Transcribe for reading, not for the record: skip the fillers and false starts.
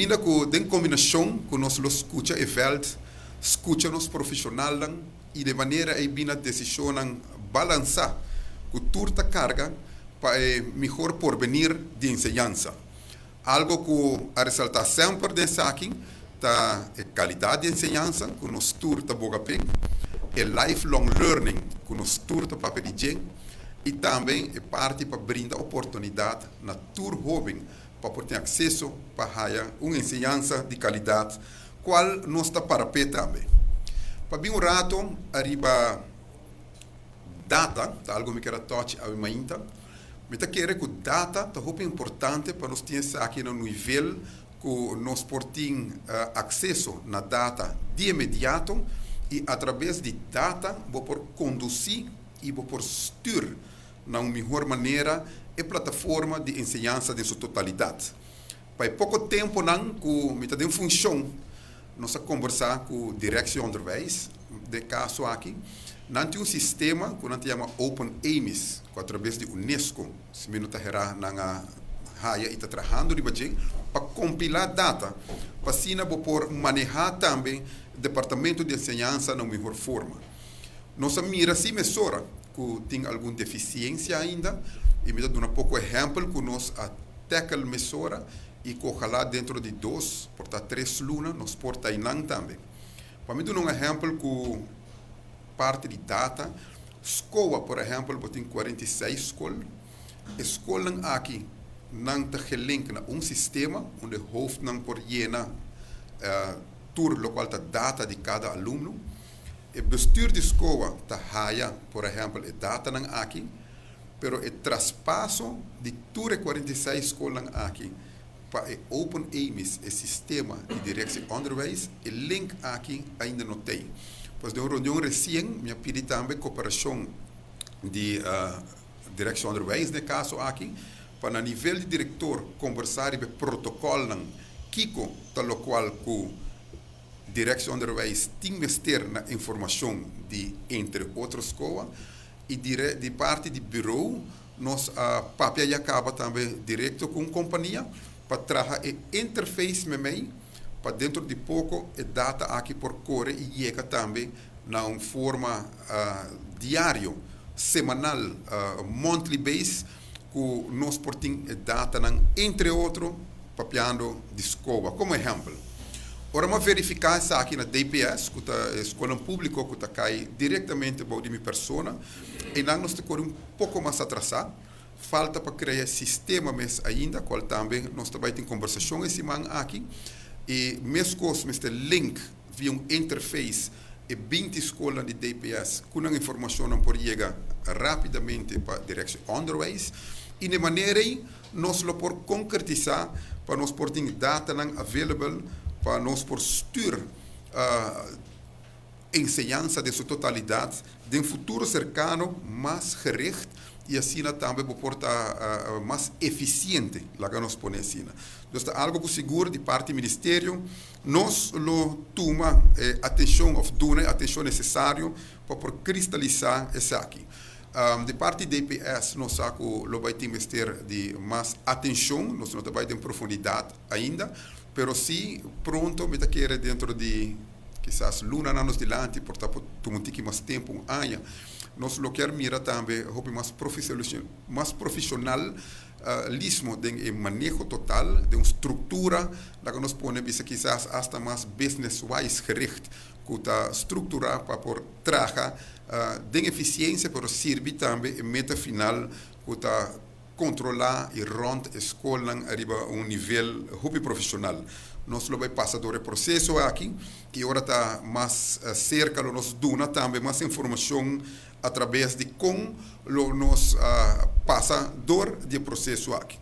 Brinda com den combinação com nós los escuta e veld, escuta nos profissional e de maneira aí bina decisão balançar com turta carga para melhor porvenir de enseñanza. Algo que a ressaltar sempre desse aqui tá a qualidade de enseñanza que nos turta boga pen, e lifelong learning que nos turta para pedir e também é parte para brindar oportunidade na tur jovem para poder ter acesso para uma enseñanza de qualidade, qual nós está para pé também. Para bem um rato, arriba data, tá algo que quero touch a mainta, mas quero que data tá muito importante para nós ter aqui no nível que nós podemos acesso na data de imediato e através de data vou por conduzir e vou por styr na uma melhor maneira a plataforma de enseñanza de sua totalidade. Para pouco tempo não que me está em função nós a conversar com a direção de onderwijs, de caso aqui, não tem um sistema que nós chama Open AMIS, que através de Unesco, se me não está na raia e está trabalhando de budget para compilar data, para assim por manejar também o departamento de enseñanza na melhor forma. Nossa mira se mesura que tem alguma deficiência ainda, e me dá um pouco exemplo que nós até que mesura e que ojalá dentro de 2, portanto 3 lunas, nós porta inang também. Para mim, um exemplo que parte de data, escola, por exemplo, tem 46 escolas. Escola aqui não está gelinkt na um sistema, onde o hoofd não por llena tour local está data de cada aluno. O bestuur de escola está haya, por exemplo, a data não aqui, pero o traspasso de tour 46 escolas aqui para o Open AMIS, o sistema de direção de onderwijs, o link aqui ainda não tem. Pois de uma reunião recente, me pedi também cooperação de direção de onderwijs, no caso aqui, para, a nível de diretor, conversar sobre o protocolo Kiko, tal qual que a direção de onderwijs tem que ter na informação de, entre outras escolas, e de parte do bureau, nós papia e acaba também direto com a companhia, para trabalhar a interface com mim, para dentro de pouco a data aqui por corre e chega também na uma forma diário, semanal, monthly base, que nós portamos a data, entre outros, papiando de escola, como exemplo. Ora, uma verificar isso aqui na DPS, que é a escola pública, que está cai diretamente para a minha pessoa, e nós estamos um pouco mais atrasado. Falta para criar sistema mesmo ainda, qual também nós também temos conversação esse man aqui, e mesmo este link via um interface e 20 escolas de DPS, com a informação não pode chegar rapidamente para a direção de onderwijs, e de maneira aí, nós lo por concretizar, para nós por ter data available, para nós por styr enseñanza de sua totalidade, de um futuro cercano, mais gericht, e assim também por estar mais eficiente, lá que nós põe assim. Então, algo que seguro de parte do Ministério, nós lo toma atenção, atenção necessária para por cristalizar isso aqui. De parte do DPS, nós lo vai ter de mais atenção, nós não vai ter profundidade ainda, mas sim, pronto, me querer dentro de, quizás, luna anos delante, portanto, tomar mais tempo, um ano, nós lo quer mirar também, mais profissionalismo de manejo total, de uma estrutura, da que nós podemos, quizás, hasta mais business-wise gericht, que está estruturado para por trabalhar de eficiência, mas serve também a meta final, que está controlar e rond a escola arriba a um nível muito profissional. Nós vamos passar por o processo aqui, que agora está mais cerca, nos dona também mais informação através de como nos passa do processo aqui.